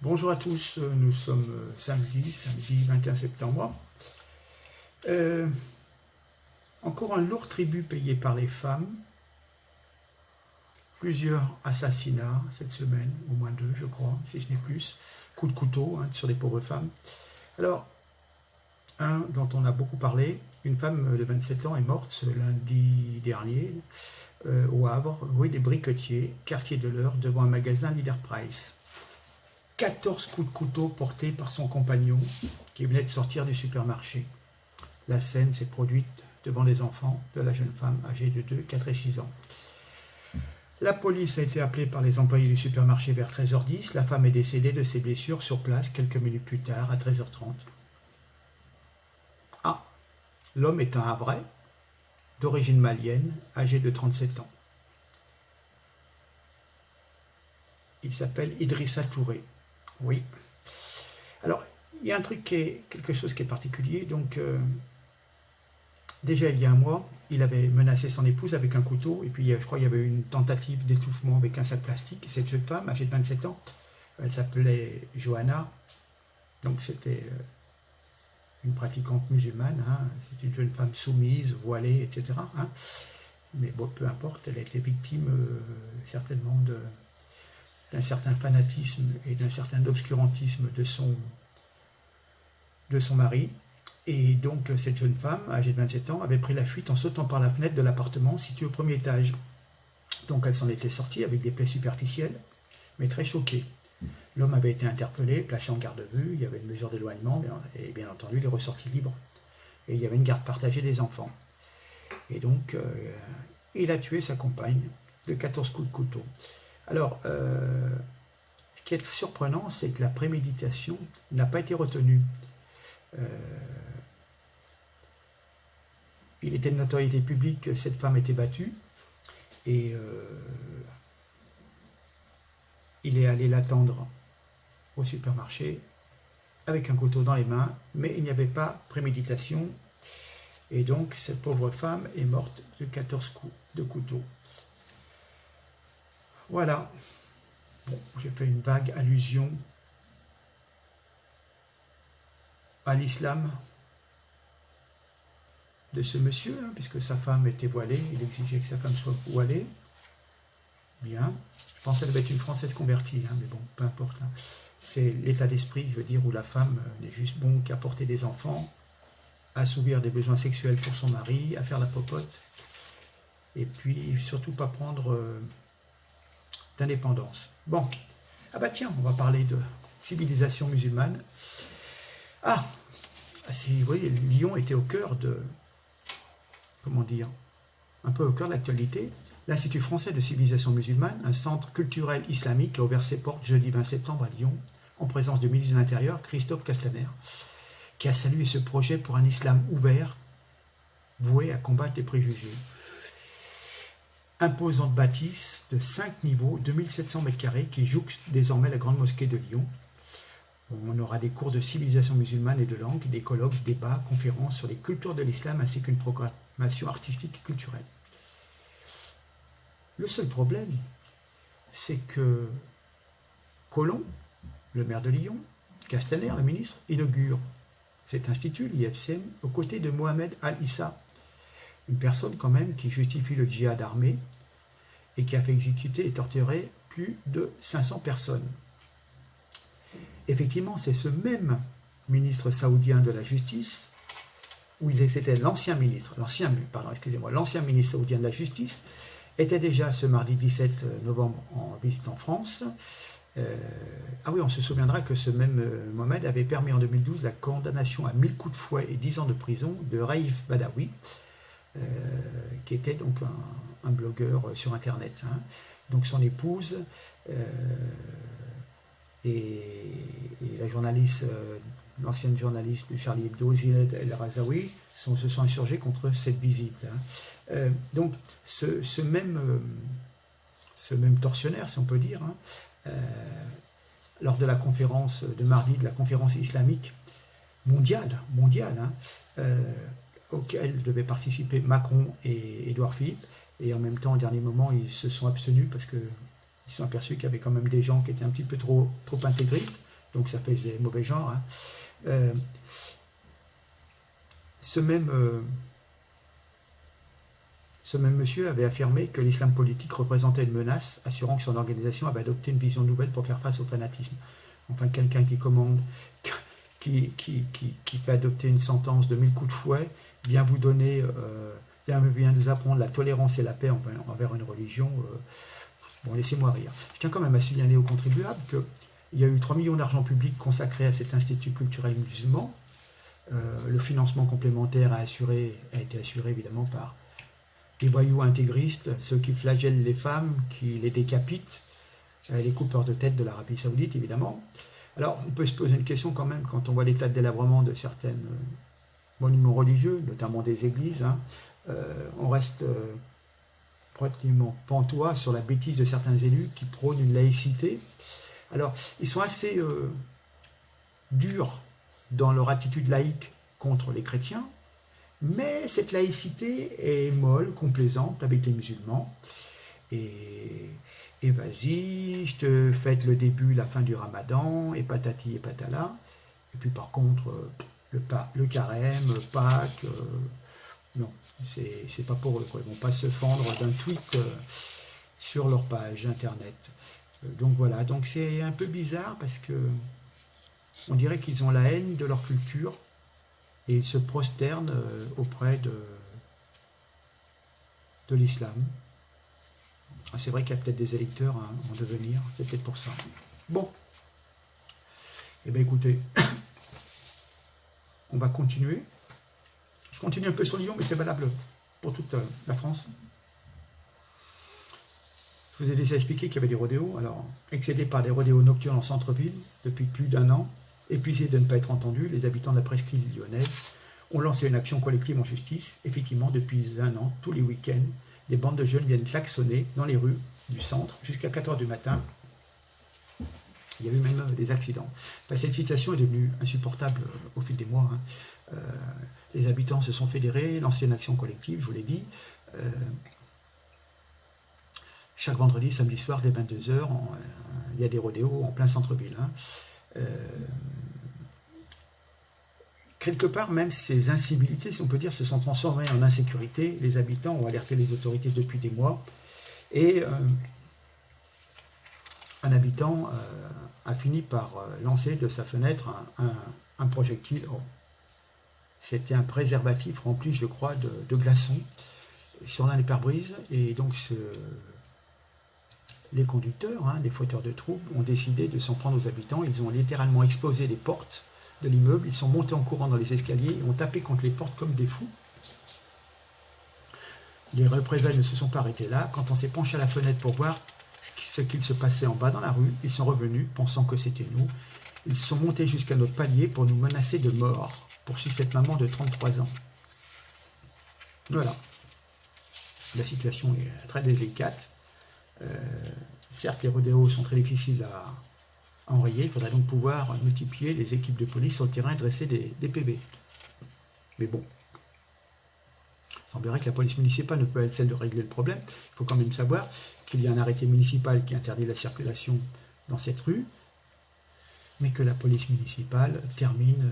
Bonjour à tous, nous sommes samedi 21 septembre. Euh, Encore un lourd tribut payé par les femmes. Plusieurs assassinats cette semaine, au moins deux je crois, si ce n'est plus. Coups de couteau sur des pauvres femmes. Alors, un dont on a beaucoup parlé, une femme de 27 ans est morte ce lundi dernier au Havre, rue des Briquetiers, quartier de l'Eure, devant un magasin Leader Price. 14 coups de couteau portés par son compagnon qui venait de sortir du supermarché. La scène s'est produite devant les enfants de la jeune femme âgée de 2, 4 et 6 ans. La police a été appelée par les employés du supermarché vers 13h10. La femme est décédée de ses blessures sur place quelques minutes plus tard, à 13h30. Ah, l'homme est un Havrais, d'origine malienne, âgé de 37 ans. Il s'appelle Idrissa Touré. Oui. Alors, il y a un truc quelque chose qui est particulier. Donc, déjà il y a un mois, il avait menacé son épouse avec un couteau. Et puis, je crois qu'il y avait eu une tentative d'étouffement avec un sac plastique. Et cette jeune femme, âgée de 27 ans, elle s'appelait Johanna. Donc, c'était une pratiquante musulmane. C'était une jeune femme soumise, voilée, etc. Mais bon, peu importe, elle a été victime certainement d'un certain fanatisme et d'un certain obscurantisme de son mari. Et donc cette jeune femme, âgée de 27 ans, avait pris la fuite en sautant par la fenêtre de l'appartement situé au premier étage. Donc elle s'en était sortie avec des plaies superficielles, mais très choquée. L'homme avait été interpellé, placé en garde à vue, il y avait une mesure d'éloignement, et bien entendu il est ressorti libre. Et il y avait une garde partagée des enfants. Et donc il a tué sa compagne de 14 coups de couteau. Alors, ce qui est surprenant, c'est que la préméditation n'a pas été retenue. Il était de notoriété publique que cette femme était battue, et il est allé l'attendre au supermarché avec un couteau dans les mains, mais il n'y avait pas préméditation, et donc cette pauvre femme est morte de 14 coups de couteau. Voilà. Bon, j'ai fait une vague allusion à l'islam de ce monsieur, puisque sa femme était voilée, il exigeait que sa femme soit voilée. Bien. Je pensais qu'elle devait être une Française convertie, mais bon, peu importe. C'est l'état d'esprit, je veux dire, où la femme n'est juste bon qu'à porter des enfants, à assouvir des besoins sexuels pour son mari, à faire la popote, et puis surtout pas prendre d'indépendance. Bon, ah bah tiens, on va parler de civilisation musulmane. Vous voyez, Lyon était au cœur de, comment dire, un peu au cœur de l'actualité. L'Institut français de civilisation musulmane, un centre culturel islamique, a ouvert ses portes jeudi 20 septembre à Lyon, en présence du ministre de l'Intérieur, Christophe Castaner, qui a salué ce projet pour un islam ouvert, voué à combattre les préjugés. Imposante bâtisse de 5 niveaux, 2700 m² qui jouxte désormais la grande mosquée de Lyon. On aura des cours de civilisation musulmane et de langue, des colloques, débats, conférences sur les cultures de l'islam ainsi qu'une programmation artistique et culturelle. Le seul problème, c'est que Collomb, le maire de Lyon, Castaner, le ministre, inaugure cet institut, l'IFCM, aux côtés de Mohamed Al-Issa, une personne quand même qui justifie le djihad armé et qui a fait exécuter et torturer plus de 500 personnes. Effectivement, c'est ce même ministre saoudien de la Justice, c'était l'ancien ministre saoudien de la Justice, était déjà ce mardi 17 novembre en visite en France. On se souviendra que ce même Mohamed avait permis en 2012 la condamnation à 1000 coups de fouet et 10 ans de prison de Raif Badawi, qui était donc un blogueur sur Internet. Donc son épouse et la journaliste, l'ancienne journaliste de Charlie Hebdo, Zined El Razaoui, se sont insurgés contre cette visite. Donc ce même tortionnaire, si on peut dire, lors de la conférence de mardi, de la conférence islamique mondiale, auquel devaient participer Macron et Édouard Philippe, et en même temps, au dernier moment, ils se sont abstenus parce qu'ils se sont aperçus qu'il y avait quand même des gens qui étaient un petit peu trop intégristes. donc ça fait des mauvais genres. Hein. Euh, ce même monsieur avait affirmé que l'islam politique représentait une menace, assurant que son organisation avait adopté une vision nouvelle pour faire face au fanatisme. Enfin, quelqu'un qui commande, qui fait adopter une sentence de 1000 coups de fouet, vient vous donner, vient nous apprendre la tolérance et la paix envers une religion. Bon, laissez-moi rire. Je tiens quand même à signaler aux contribuables qu'il y a eu 3 millions d'argent public consacrés à cet institut culturel musulman. Le financement complémentaire a été assuré évidemment par les voyous intégristes, ceux qui flagellent les femmes, qui les décapitent, les coupeurs de tête de l'Arabie Saoudite, évidemment. Alors, on peut se poser une question quand même, quand on voit l'état de délabrement de certains monuments religieux, notamment des églises, hein, on reste pratiquement pantois sur la bêtise de certains élus qui prônent une laïcité. Alors, ils sont assez durs dans leur attitude laïque contre les chrétiens, mais cette laïcité est molle, complaisante avec les musulmans. Et vas-y, je te fête le début, la fin du ramadan, et patati et patala. Et puis par contre, le carême, Pâques, non, c'est pas pour eux. Quoi. Ils vont pas se fendre d'un tweet sur leur page internet. Donc voilà, donc c'est un peu bizarre parce que on dirait qu'ils ont la haine de leur culture et ils se prosternent auprès de l'islam. Ah, c'est vrai qu'il y a peut-être des électeurs en devenir, c'est peut-être pour ça. Bon, eh bien écoutez, on va continuer. Je continue un peu sur Lyon, mais c'est valable pour toute la France. Je vous ai déjà expliqué qu'il y avait des rodéos. Alors, excédés par des rodéos nocturnes en centre-ville depuis plus d'1 an, épuisés de ne pas être entendus, les habitants de la presqu'île lyonnaise ont lancé une action collective en justice. Effectivement, depuis 1 an, tous les week-ends, des bandes de jeunes viennent klaxonner dans les rues du centre jusqu'à 4 h du matin. Il y a eu même des accidents. Enfin, cette situation est devenue insupportable au fil des mois. Hein. Les habitants se sont fédérés, lancé une action collective, je vous l'ai dit. Chaque vendredi, samedi soir, dès 22 h, il y a des rodéos en plein centre-ville. Hein. Quelque part, même ces incivilités, si on peut dire, se sont transformées en insécurité. Les habitants ont alerté les autorités depuis des mois. Et un habitant a fini par lancer de sa fenêtre un projectile. Oh, c'était un préservatif rempli, je crois, de glaçons sur l'un des pare-brises. Et donc, les conducteurs, hein, les fauteurs de troubles, ont décidé de s'en prendre aux habitants. Ils ont littéralement explosé les portes de l'immeuble. Ils sont montés en courant dans les escaliers et ont tapé contre les portes comme des fous. Les représailles ne se sont pas arrêtées là. Quand on s'est penché à la fenêtre pour voir ce qu'il se passait en bas dans la rue, ils sont revenus, pensant que c'était nous. Ils sont montés jusqu'à notre palier pour nous menacer de mort, poursuit cette maman de 33 ans. Voilà. La situation est très délicate. Certes, les rodéos sont très difficiles à enrayer. Il faudrait donc pouvoir multiplier les équipes de police sur le terrain et dresser des PV. Mais bon, il semblerait que la police municipale ne peut être celle de régler le problème. Il faut quand même savoir qu'il y a un arrêté municipal qui interdit la circulation dans cette rue, mais que la police municipale termine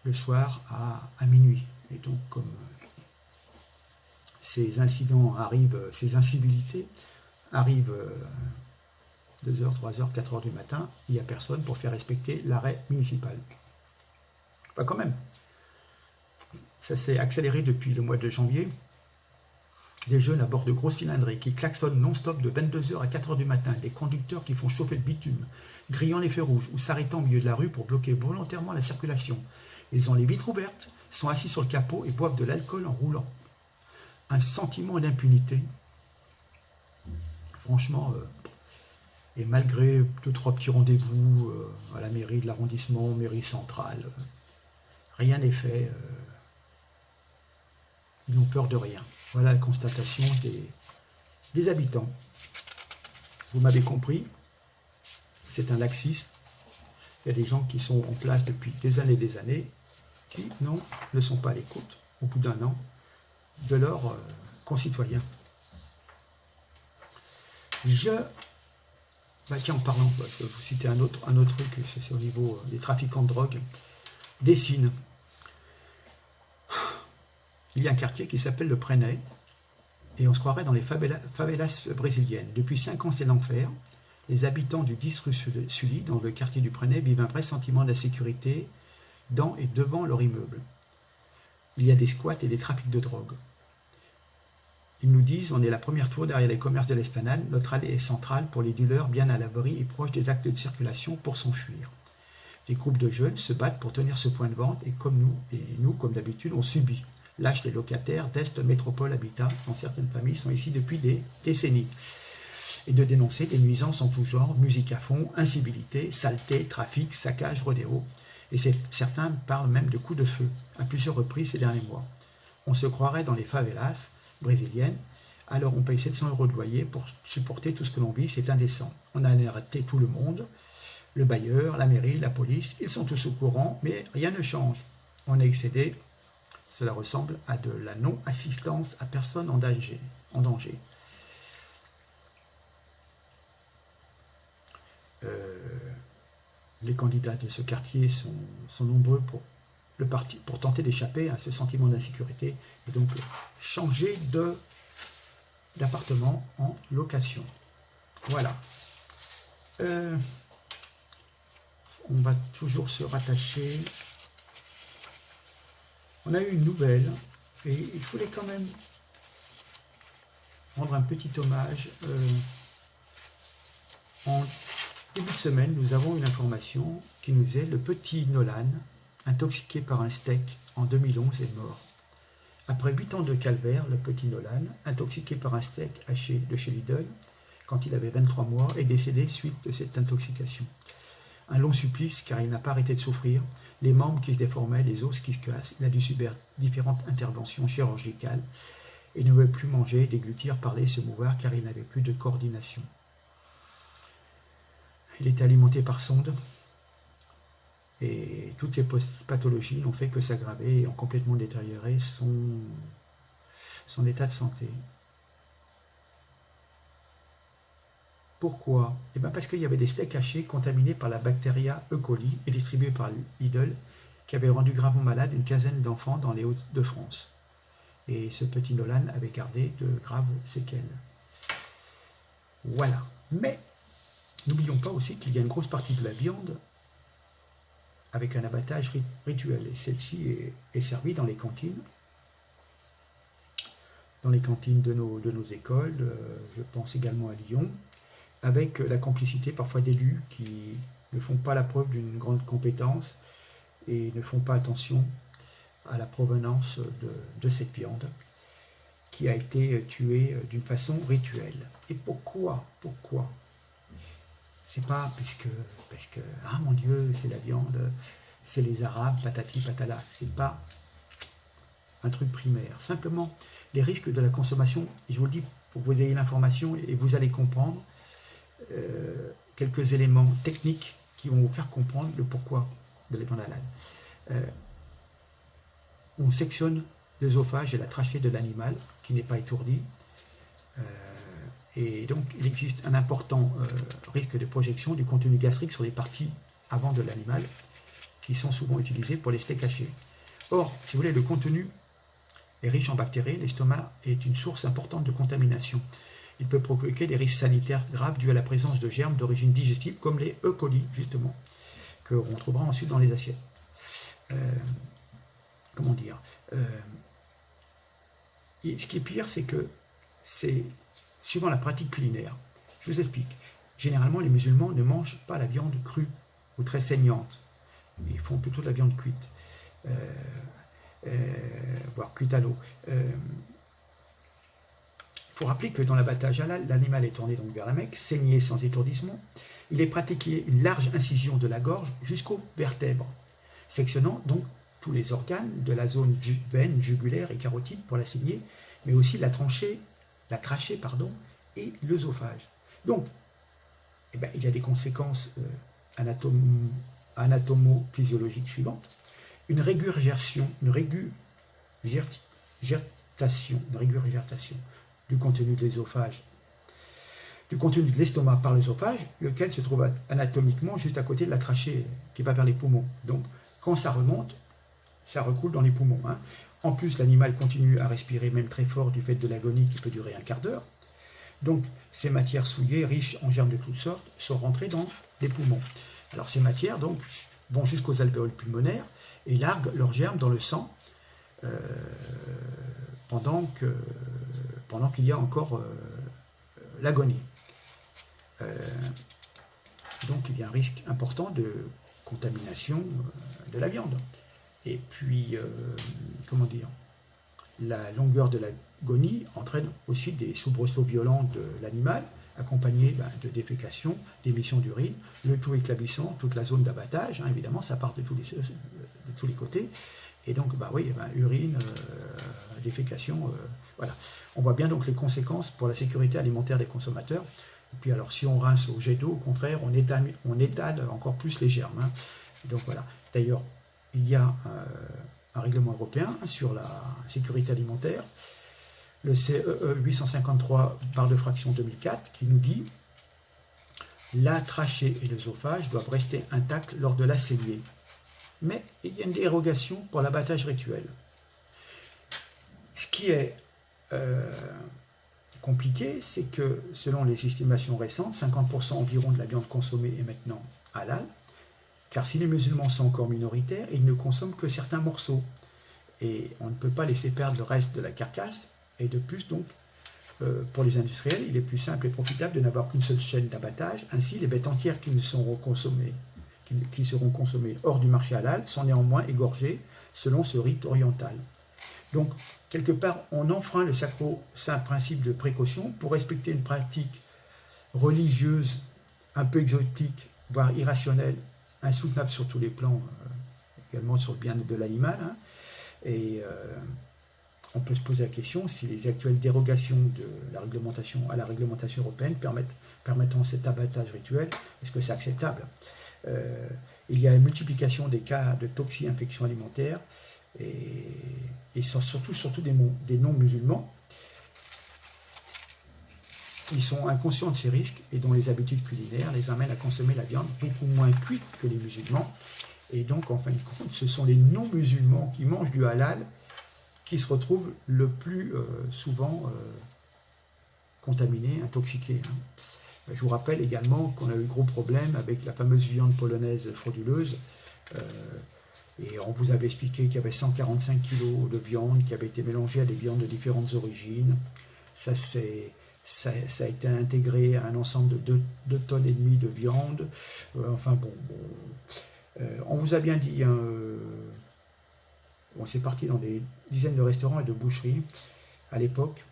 le soir à minuit. Et donc, comme ces incidents arrivent, ces incivilités arrivent 2 h, 3 h, 4 h du matin, il n'y a personne pour faire respecter l'arrêt municipal. Pas quand même. Ça s'est accéléré depuis le mois de janvier. Des jeunes à bord de grosses cylindrées qui klaxonnent non-stop de 22 h à 4 h du matin, des conducteurs qui font chauffer le bitume, grillant les feux rouges ou s'arrêtant au milieu de la rue pour bloquer volontairement la circulation. Ils ont les vitres ouvertes, sont assis sur le capot et boivent de l'alcool en roulant. Un sentiment d'impunité. Franchement, et malgré 2-3 petits rendez-vous à la mairie de l'arrondissement, mairie centrale, rien n'est fait. Ils n'ont peur de rien. Voilà la constatation des habitants. Vous m'avez compris, c'est un laxiste. Il y a des gens qui sont en place depuis des années, qui ne sont pas à l'écoute, au bout d'1 an, de leurs concitoyens. Je Bah tiens, en parlant, je vais vous citer un autre truc, c'est au niveau des trafiquants de drogue. Dessine. Il y a un quartier qui s'appelle le Preney, et on se croirait dans les favelas brésiliennes. Depuis 5 ans, c'est l'enfer. Les habitants du 10 rue Sully, dans le quartier du Preney, vivent un vrai sentiment d'insécurité dans et devant leur immeuble. Il y a des squats et des trafics de drogue. Ils nous disent, on est la première tour derrière les commerces de l'Esplanade, notre allée est centrale pour les dealers bien à l'abri et proche des actes de circulation pour s'enfuir. Les groupes de jeunes se battent pour tenir ce point de vente et nous, comme d'habitude, on subit. Lâche les locataires d'Est Métropole Habitat, dont certaines familles sont ici depuis des décennies. Et de dénoncer des nuisances en tout genre, musique à fond, incivilité, saleté, trafic, saccage, rodéo. Et certains parlent même de coups de feu, à plusieurs reprises ces derniers mois. On se croirait dans les favelas brésiliennes, alors on paye 700 € de loyer pour supporter tout ce que l'on vit, c'est indécent. On a alerté tout le monde, le bailleur, la mairie, la police, ils sont tous au courant, mais rien ne change. On est excédé, cela ressemble à de la non-assistance à personne en danger. Les candidats de ce quartier sont nombreux pour tenter d'échapper à ce sentiment d'insécurité et donc changer d'appartement en location. Voilà. On va toujours se rattacher. On a eu une nouvelle et il fallait quand même rendre un petit hommage. En début de semaine, nous avons une information qui nous dit le petit Nolan, intoxiqué par un steak en 2011, est mort. Après 8 ans de calvaire, le petit Nolan, intoxiqué par un steak haché de chez Lidl, quand il avait 23 mois, est décédé suite de cette intoxication. Un long supplice car il n'a pas arrêté de souffrir, les membres qui se déformaient, les os qui se cassent, il a dû subir différentes interventions chirurgicales et ne pouvait plus manger, déglutir, parler, se mouvoir car il n'avait plus de coordination. Il était alimenté par sonde et toutes ces pathologies n'ont fait que s'aggraver et ont complètement détérioré son état de santé. Pourquoi? Eh bien parce qu'il y avait des steaks hachés contaminés par la Bacteria E. coli et distribués par Lidl qui avait rendu gravement malade une quinzaine d'enfants dans les Hauts-de-France. Et ce petit Nolan avait gardé de graves séquelles. Voilà. Mais n'oublions pas aussi qu'il y a une grosse partie de la viande avec un abattage rituel. Et celle-ci est servie dans les cantines. Dans les cantines de nos écoles, je pense également à Lyon, avec la complicité parfois d'élus qui ne font pas la preuve d'une grande compétence et ne font pas attention à la provenance de cette viande qui a été tuée d'une façon rituelle. Et pourquoi? C'est pas parce que ah mon Dieu, c'est la viande, c'est les Arabes, patati patala. C'est pas un truc primaire. Simplement, les risques de la consommation, je vous le dis pour que vous ayez l'information et vous allez comprendre quelques éléments techniques qui vont vous faire comprendre le pourquoi de la viande halal. On sectionne l'œsophage et la trachée de l'animal qui n'est pas étourdi. Et donc, il existe un important risque de projection du contenu gastrique sur les parties avant de l'animal qui sont souvent utilisées pour les steaks hachés. Or, si vous voulez, le contenu est riche en bactéries. L'estomac est une source importante de contamination. Il peut provoquer des risques sanitaires graves dus à la présence de germes d'origine digestive, comme les E. coli, justement, que l'on trouvera ensuite dans les assiettes. Et ce qui est pire, c'est que c'est suivant la pratique culinaire. Je vous explique. Généralement, les musulmans ne mangent pas la viande crue ou très saignante. Ils font plutôt de la viande cuite, voire cuite à l'eau. Il faut rappeler que dans l'abattage halal, l'animal est tourné donc vers la Mecque, saigné sans étourdissement. Il est pratiqué une large incision de la gorge jusqu'aux vertèbres, sectionnant donc tous les organes de la zone veine, jugulaire et carotide pour la saignée, mais aussi la trachée, et l'œsophage. Donc, il y a des conséquences anatomo-physiologiques suivantes. Une régurgitation du contenu de l'œsophage, du contenu de l'estomac par l'œsophage, lequel se trouve anatomiquement juste à côté de la trachée qui va vers les poumons. Donc, quand ça remonte, ça recoule dans les poumons. Hein. En plus, l'animal continue à respirer même très fort du fait de l'agonie qui peut durer un quart d'heure. Donc, ces matières souillées, riches en germes de toutes sortes, sont rentrées dans les poumons. Alors, ces matières donc, vont jusqu'aux alvéoles pulmonaires et larguent leurs germes dans le sang pendant qu'il y a encore l'agonie. Donc, il y a un risque important de contamination de la viande. Et puis, comment dire, la longueur de l'agonie entraîne aussi des soubresauts violents de l'animal, accompagnés de défécation, d'émissions d'urine, le tout éclabissant toute la zone d'abattage. Hein, évidemment, ça part de tous les côtés. Et donc, urine, défécation, voilà. On voit bien donc les conséquences pour la sécurité alimentaire des consommateurs. Et puis alors, si on rince au jet d'eau, au contraire, on étale encore plus les germes. Hein. Donc voilà. D'ailleurs, il y a un règlement européen sur la sécurité alimentaire, le CEE 853/2004, qui nous dit la trachée et l'œsophage doivent rester intacts lors de la saignée. Mais il y a une dérogation pour l'abattage rituel. Ce qui est compliqué, c'est que selon les estimations récentes, 50% environ de la viande consommée est maintenant halal, car si les musulmans sont encore minoritaires, ils ne consomment que certains morceaux. Et on ne peut pas laisser perdre le reste de la carcasse. Et de plus, donc, pour les industriels, il est plus simple et profitable de n'avoir qu'une seule chaîne d'abattage. Ainsi, les bêtes entières qui seront consommées hors du marché halal sont néanmoins égorgées selon ce rite oriental. Donc, quelque part, on enfreint le sacro-saint principe de précaution pour respecter une pratique religieuse un peu exotique, voire irrationnelle, insoutenable sur tous les plans, également sur le bien de l'animal. Hein. Et on peut se poser la question si les actuelles dérogations de la réglementation à la réglementation européenne permettant cet abattage rituel, est-ce que c'est acceptable? Il y a une multiplication des cas de toxi-infections alimentaires et surtout des non-musulmans. Ils sont inconscients de ces risques et dont les habitudes culinaires les amènent à consommer la viande beaucoup moins cuite que les musulmans. Et donc, en fin de compte, ce sont les non-musulmans qui mangent du halal qui se retrouvent le plus souvent contaminés, intoxiqués. Hein. Je vous rappelle également qu'on a eu gros problème avec la fameuse viande polonaise frauduleuse. Et on vous avait expliqué qu'il y avait 145 kg de viande qui avait été mélangée à des viandes de différentes origines. Ça a été intégré à un ensemble de 2 tonnes et demie de viande. On vous a bien dit, hein, c'est parti dans des dizaines de restaurants et de boucheries à l'époque.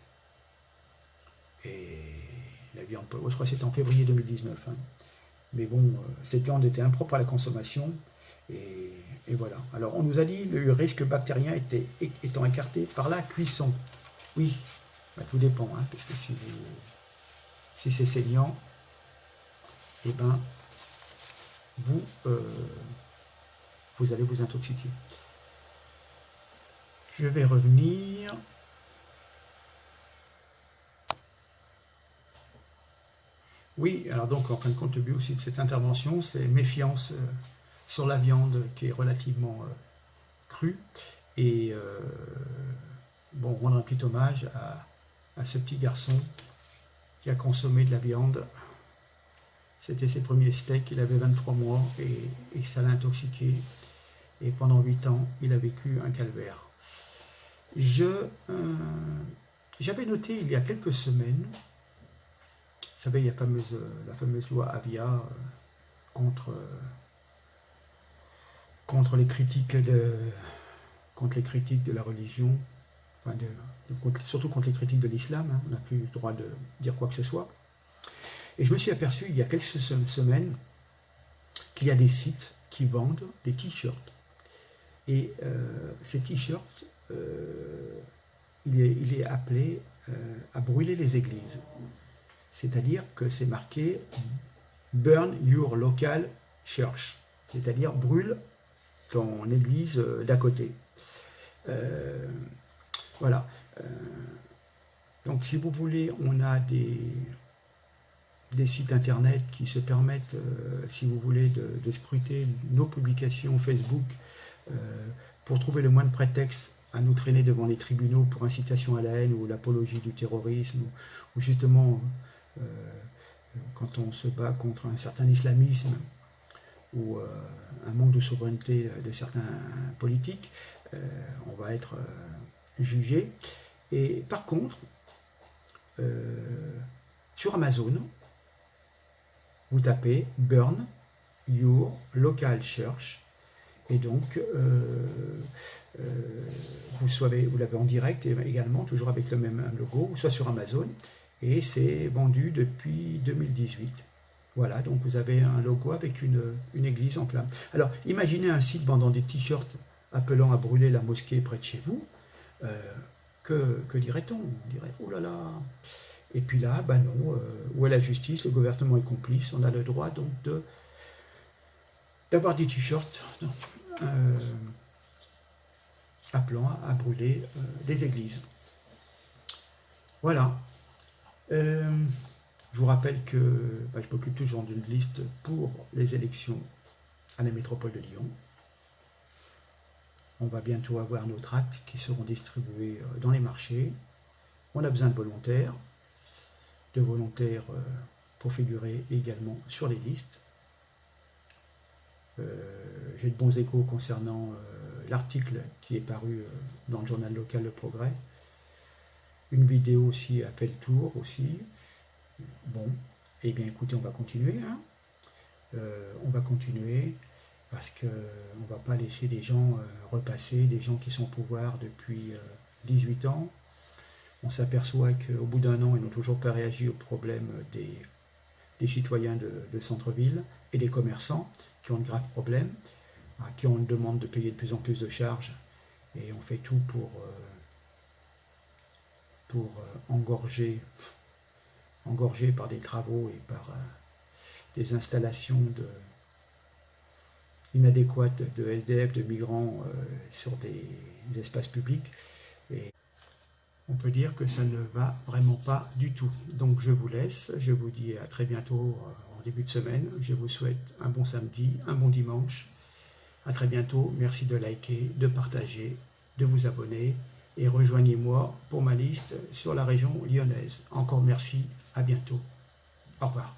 Et la viande, je crois que c'était en février 2019. Hein. Mais bon, cette viande était impropre à la consommation. Et voilà. Alors, on nous a dit le risque bactérien étant écarté par la cuisson. Oui, tout dépend, hein, parce que si c'est saignant, eh ben, vous allez vous intoxiquer. Je vais revenir. Oui, alors donc, en fin de compte, le but aussi de cette intervention, c'est méfiance sur la viande qui est relativement crue. Et rendre un petit hommage à ce petit garçon qui a consommé de la viande. C'était ses premiers steaks, il avait 23 mois et ça l'a intoxiqué. Et pendant 8 ans, il a vécu un calvaire. J'avais noté il y a quelques semaines, vous savez, il y a la fameuse loi Avia contre les critiques de la religion, surtout contre les critiques de l'islam, hein, on n'a plus le droit de dire quoi que ce soit. Et je me suis aperçu il y a quelques semaines qu'il y a des sites qui vendent des t-shirts. Et ces t-shirts, il est appelé à brûler les églises. C'est-à-dire que c'est marqué « Burn your local church », c'est-à-dire « brûle ton église d'à côté ». Voilà. Donc si vous voulez, on a des des sites internet qui se permettent, si vous voulez, de scruter nos publications Facebook pour trouver le moins de prétextes à nous traîner devant les tribunaux pour incitation à la haine ou l'apologie du terrorisme, ou justement quand on se bat contre un certain islamisme ou un manque de souveraineté de certains politiques, on va être jugé. Et par contre, sur Amazon, vous tapez Burn Your Local Church et donc vous l'avez en direct également, toujours avec le même logo, soit sur Amazon, et c'est vendu depuis 2018. Voilà, donc vous avez un logo avec une église en flammes. Alors, imaginez un site vendant des t-shirts appelant à brûler la mosquée près de chez vous. Que dirait-on? On dirait, oh là là. Et puis là, ben non, où est la justice? Le gouvernement est complice. On a le droit donc d'avoir des t-shirts appelant à brûler des églises. Voilà. Je vous rappelle que je m'occupe toujours d'une liste pour les élections à la métropole de Lyon. On va bientôt avoir nos tracts qui seront distribués dans les marchés. On a besoin de volontaires pour figurer également sur les listes. J'ai de bons échos concernant l'article qui est paru dans le journal local Le Progrès. Une vidéo aussi a fait le tour aussi. Bon, eh bien écoutez, on va continuer. On va continuer parce qu'on ne va pas laisser des gens repasser, des gens qui sont au pouvoir depuis 18 ans. On s'aperçoit qu'au bout d'un an, ils n'ont toujours pas réagi aux problèmes des citoyens de centre-ville et des commerçants qui ont de graves problèmes, qui ont une demande de payer de plus en plus de charges, et on fait tout pour engorger par des travaux et par des installations inadéquates de SDF, de migrants sur des espaces publics. Et on peut dire que ça ne va vraiment pas du tout. Donc je vous laisse, je vous dis à très bientôt en début de semaine. Je vous souhaite un bon samedi, un bon dimanche. À très bientôt, merci de liker, de partager, de vous abonner et rejoignez-moi pour ma liste sur la région lyonnaise. Encore merci, à bientôt. Au revoir.